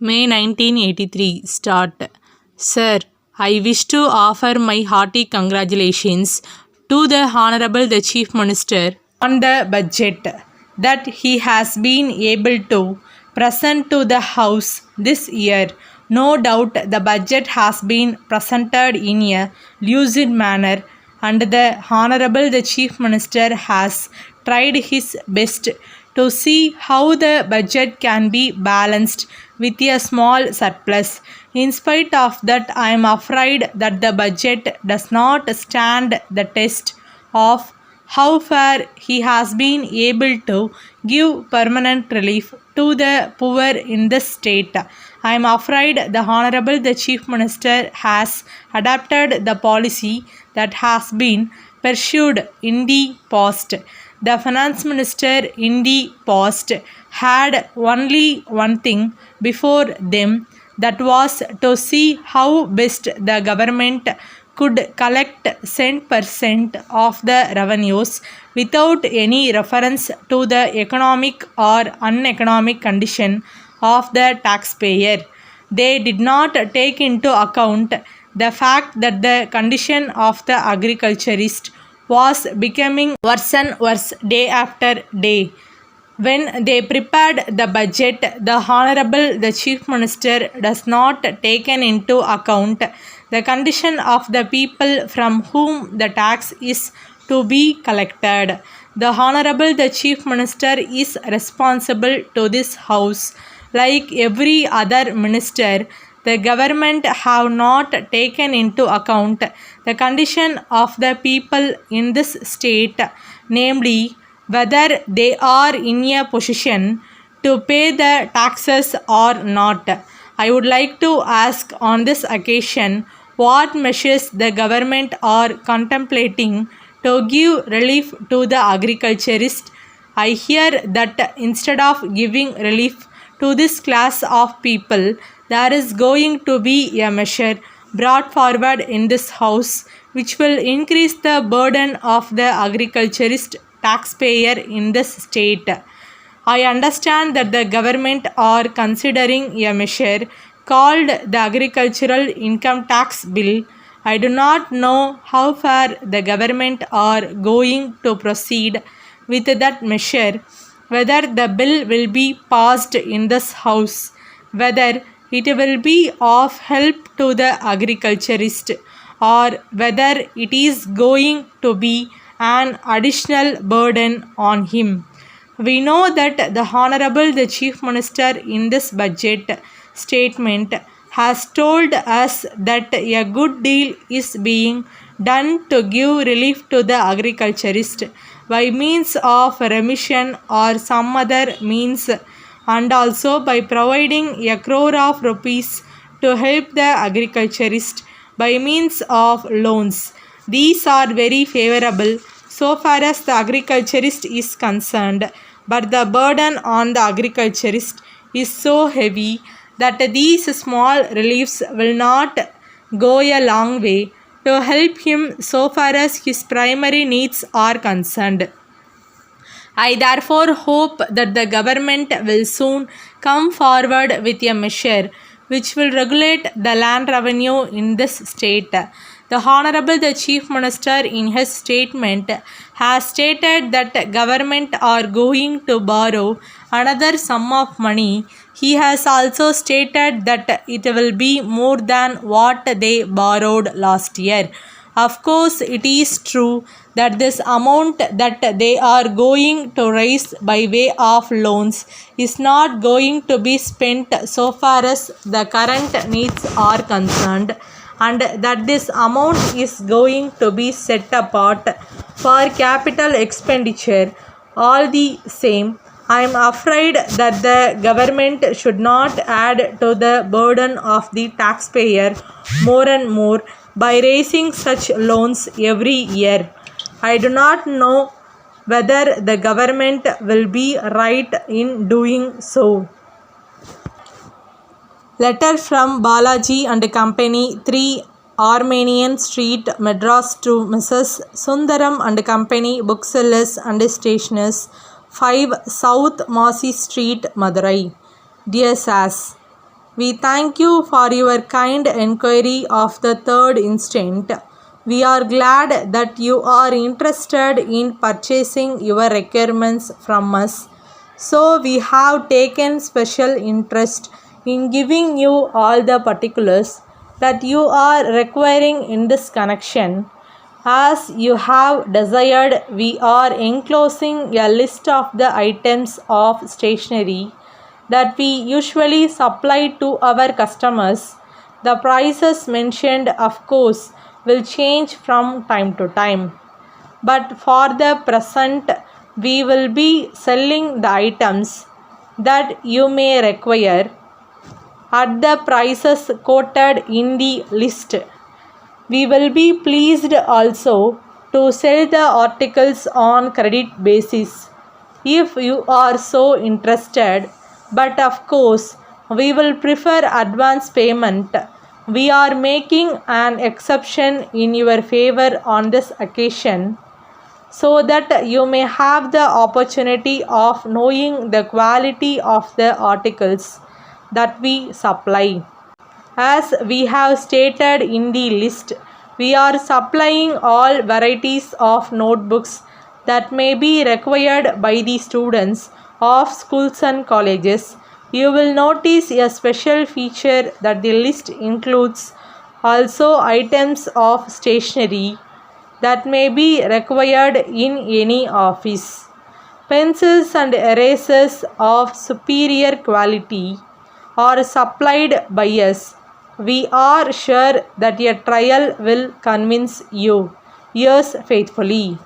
May 1983. Start. Sir, I wish to offer my hearty congratulations to the Honorable the Chief Minister on the budget that he has been able to present to the House this year. No doubt the budget has been presented in a lucid manner, and the Honorable the Chief Minister has tried his best to see how the budget can be balanced with a small surplus. In spite of that, I am afraid that the budget does not stand the test of how far he has been able to give permanent relief to the poor in the state. I am afraid the Honorable the Chief Minister has adopted the policy that has been pursued in the past. The Finance Minister in the past had only one thing before them, that was to see how best the government could collect cent per cent of the revenues without any reference to the economic or uneconomic condition of the taxpayer. They did not take into account the fact that the condition of the agriculturist was becoming worse and worse day after day. When they prepared the budget, the Honorable the Chief Minister does not taken into account the condition of the people from whom the tax is to be collected. The Honorable the Chief Minister is responsible to this House. Like every other minister, the government have not taken into account the condition of the people in this state, namely whether they are in a position to pay the taxes or not. I would like to ask on this occasion what measures the government are contemplating to give relief to the agriculturist. I hear that instead of giving relief to this class of people, there is going to be a measure brought forward in this House which will increase the burden of the agriculturist taxpayer in this state. I understand that the government are considering a measure called the Agricultural Income Tax Bill. I do not know how far the government are going to proceed with that measure, whether the bill will be passed in this House, whether it will be of help to the agriculturist, or whether it is going to be an additional burden on him. We know that the Honorable the Chief Minister in this budget statement has told us that a good deal is being done to give relief to the agriculturist by means of remission or some other means, and also by providing 1 crore of rupees to help the agriculturist by means of loans. These are very favorable so far as the agriculturist is concerned, but the burden on the agriculturist is so heavy that these small reliefs will not go a long way to help him so far as his primary needs are concerned. I therefore hope that the government will soon come forward with a measure which will regulate the land revenue in this state. The Honorable the Chief Minister in his statement has stated that government are going to borrow another sum of money. He has also stated that it will be more than what they borrowed last year. Of course, it is true that this amount that they are going to raise by way of loans is not going to be spent so far as the current needs are concerned, and that this amount is going to be set apart for capital expenditure. All the same, I am afraid that the government should not add to the burden of the taxpayer more and more by raising such loans every year. I do not know whether the government will be right in doing so. Letter from Balaji and Company, 3 Armenian Street, Madras, to Mrs. Sundaram and Company, Booksellers and Stationers, 5 South Masi Street, Madurai. Dear Sass, We thank you for your kind enquiry of the third instant. We are glad that you are interested in purchasing your requirements from us. So we have taken special interest in giving you all the particulars that you are requiring in this connection. As you have desired, we are enclosing a list of the items of stationery that we usually supply to our customers. The prices mentioned, of course, will change from time to time. But for the present, we will be selling the items that you may require at the prices quoted in the list. We will be pleased also to sell the articles on credit basis if you are so interested, but of course we will prefer advance payment. We are making an exception in your favor on this occasion so that you may have the opportunity of knowing the quality of the articles that we supply. As we have stated in the list, we are supplying all varieties of notebooks that may be required by the students of schools and colleges. You will notice a special feature that the list includes also items of stationery that may be required in any office. Pencils and erasers of superior quality are supplied by us. We are sure that a trial will convince you. Yours faithfully.